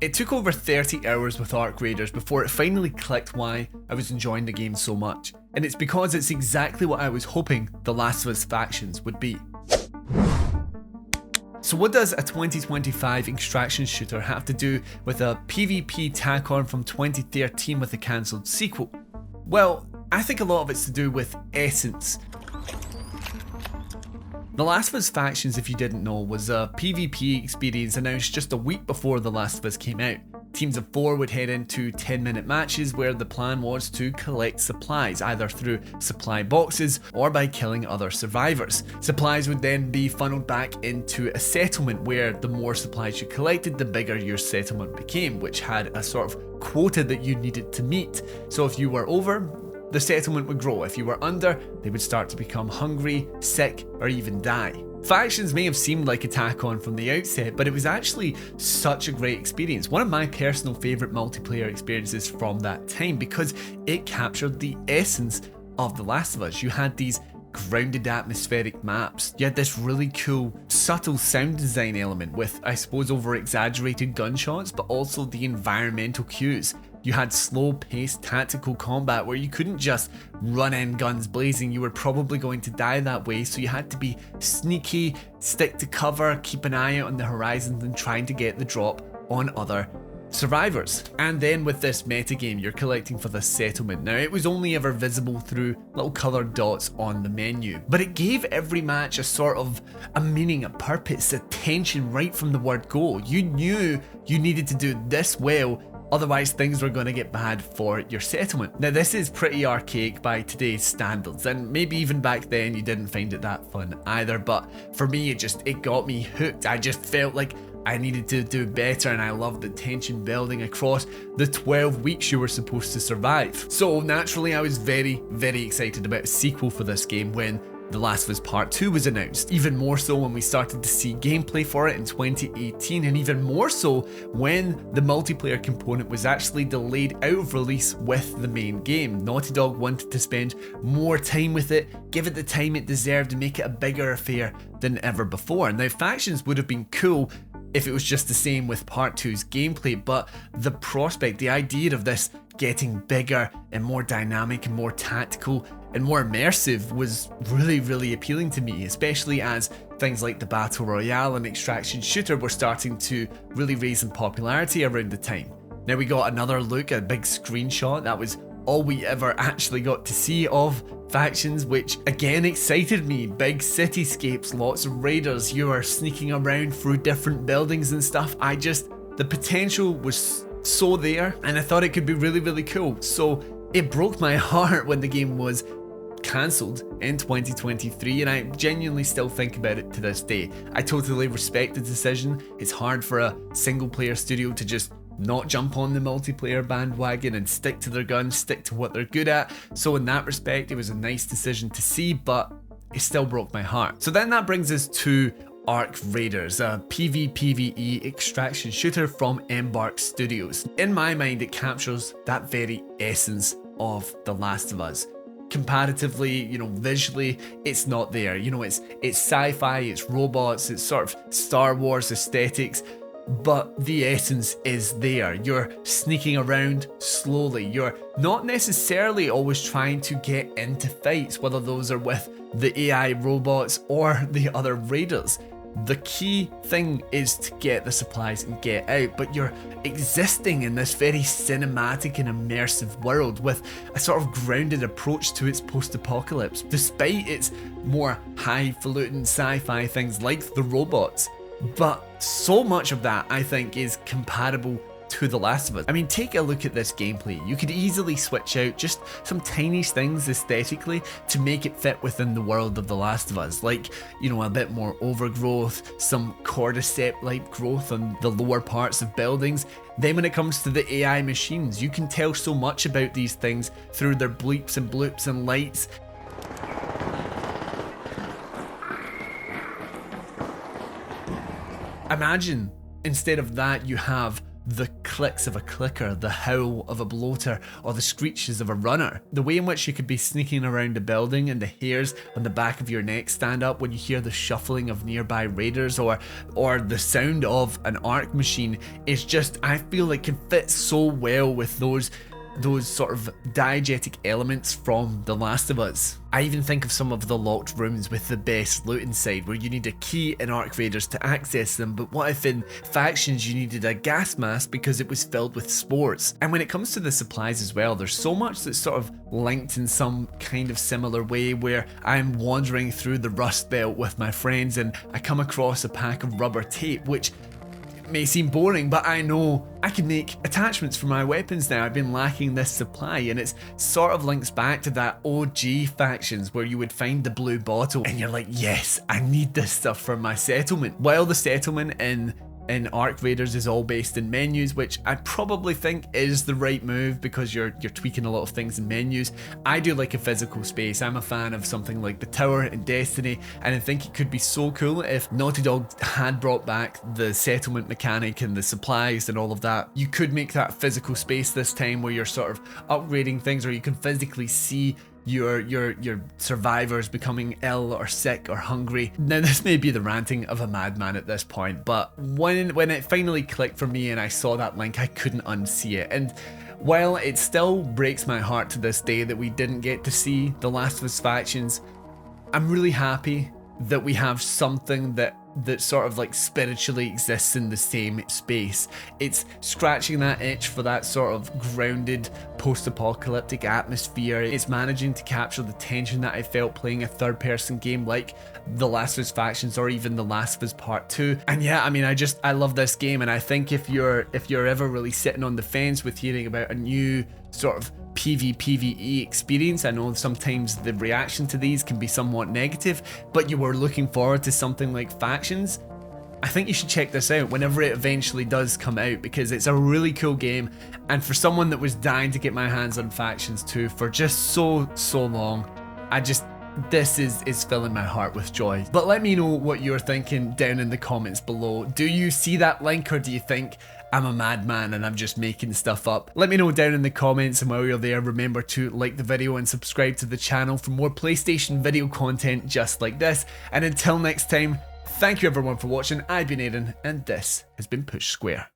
It took over 30 hours with Arc Raiders before it finally clicked why I was enjoying the game so much, and it's because it's exactly what I was hoping The Last of Us Factions would be. So what does a 2025 extraction shooter have to do with a PvP tack-on from 2013 with a cancelled sequel? Well, I think a lot of it's to do with essence. The Last of Us Factions, if you didn't know, was a PvP experience announced just a week before The Last of Us came out. Teams of 4 would head into 10-minute matches where the plan was to collect supplies, either through supply boxes or by killing other survivors. Supplies would then be funneled back into a settlement where the more supplies you collected, the bigger your settlement became, which had a sort of quota that you needed to meet. So if you were over, the settlement would grow. If you were under, they would start to become hungry, sick, or even die. Factions may have seemed like a tack-on from the outset, but it was actually such a great experience. One of my personal favourite multiplayer experiences from that time, because it captured the essence of The Last of Us. You had these grounded atmospheric maps. You had this really cool, subtle sound design element with, I suppose, over-exaggerated gunshots, but also the environmental cues. You had slow-paced tactical combat where you couldn't just run in guns blazing, you were probably going to die that way, so you had to be sneaky, stick to cover, keep an eye out on the horizons and trying to get the drop on other survivors. And then with this metagame, you're collecting for the settlement. Now, it was only ever visible through little coloured dots on the menu, but it gave every match a sort of a meaning, a purpose, a tension right from the word go. You knew you needed to do this well, otherwise things were going to get bad for your settlement. Now this is pretty archaic by today's standards, and maybe even back then you didn't find it that fun either, but for me it got me hooked. I just felt like I needed to do better, and I loved the tension building across the 12 weeks you were supposed to survive. So naturally I was very, very excited about a sequel for this game when The Last of Us Part 2 was announced, even more so when we started to see gameplay for it in 2018, and even more so when the multiplayer component was actually delayed out of release with the main game. Naughty Dog wanted to spend more time with it, give it the time it deserved, and make it a bigger affair than ever before. Now, Factions would have been cool if it was just the same with Part 2's gameplay, but the prospect, the idea of this getting bigger and more dynamic and more tactical and more immersive was really, really appealing to me, especially as things like the Battle Royale and Extraction Shooter were starting to really raise in popularity around the time. Now we got another look, a big screenshot. That was all we ever actually got to see of Factions, which again excited me. Big cityscapes, lots of raiders, you are sneaking around through different buildings and stuff. The potential was so there, and I thought it could be really, really cool. So it broke my heart when the game was cancelled in 2023, and I genuinely still think about it to this day. I totally respect the decision. It's hard for a single player studio to just not jump on the multiplayer bandwagon and stick to their guns, stick to what they're good at. So in that respect, it was a nice decision to see, but it still broke my heart. So then that brings us to Arc Raiders, a PvPvE extraction shooter from Embark Studios. In my mind, it captures that very essence of The Last of Us. Comparatively, visually, it's not there. It's sci-fi, it's robots, it's sort of Star Wars aesthetics, but the essence is there. You're sneaking around slowly. You're not necessarily always trying to get into fights, whether those are with the AI robots or the other raiders. The key thing is to get the supplies and get out, but you're existing in this very cinematic and immersive world with a sort of grounded approach to its post-apocalypse, despite its more highfalutin sci-fi things like the robots. But so much of that, I think, is compatible to The Last of Us. I mean, take a look at this gameplay. You could easily switch out just some tiny things aesthetically to make it fit within the world of The Last of Us, like, a bit more overgrowth, some cordyceps-like growth on the lower parts of buildings. Then when it comes to the AI machines, you can tell so much about these things through their bleeps and bloops and lights. Imagine, instead of that, you have the clicks of a clicker, the howl of a bloater, or the screeches of a runner. The way in which you could be sneaking around a building and the hairs on the back of your neck stand up when you hear the shuffling of nearby raiders, or the sound of an arc machine is just, I feel like, can fit so well with those sort of diegetic elements from The Last of Us. I even think of some of the locked rooms with the best loot inside where you need a key in Arc Raiders to access them, but what if in Factions you needed a gas mask because it was filled with spores? And when it comes to the supplies as well, there's so much that's sort of linked in some kind of similar way, where I'm wandering through the Rust Belt with my friends and I come across a pack of rubber tape, which may seem boring, but I know I can make attachments for my weapons now. I've been lacking this supply, and it's sort of links back to that OG Factions where you would find the blue bottle and you're like, yes, I need this stuff for my settlement. While the settlement in Arc Raiders is all based in menus, which I probably think is the right move because you're tweaking a lot of things in menus. I do like a physical space. I'm a fan of something like the tower in Destiny, and I think it could be so cool if Naughty Dog had brought back the settlement mechanic and the supplies and all of that. You could make that physical space this time where you're sort of upgrading things, or you can physically see your survivors becoming ill or sick or hungry. Now this may be the ranting of a madman at this point, but when it finally clicked for me and I saw that link, I couldn't unsee it. And while it still breaks my heart to this day that we didn't get to see The Last of Us Factions, I'm really happy that we have something that sort of like spiritually exists in the same space. It's scratching that itch for that sort of grounded post-apocalyptic atmosphere. It's managing to capture the tension that I felt playing a third-person game like The Last of Us Factions or even The Last of Us Part 2. And yeah, I mean, I love this game, and I think if you're ever really sitting on the fence with hearing about a new sort of PvE experience, I know sometimes the reaction to these can be somewhat negative, but you were looking forward to something like Factions, I think you should check this out whenever it eventually does come out, because it's a really cool game, and for someone that was dying to get my hands on Factions 2 for just so long, this is filling my heart with joy. But let me know what you're thinking down in the comments below. Do you see that link, or do you think I'm a madman and I'm just making stuff up? Let me know down in the comments, and while you're there, remember to like the video and subscribe to the channel for more PlayStation video content just like this. And until next time, thank you everyone for watching. I've been Aiden, and this has been Push Square.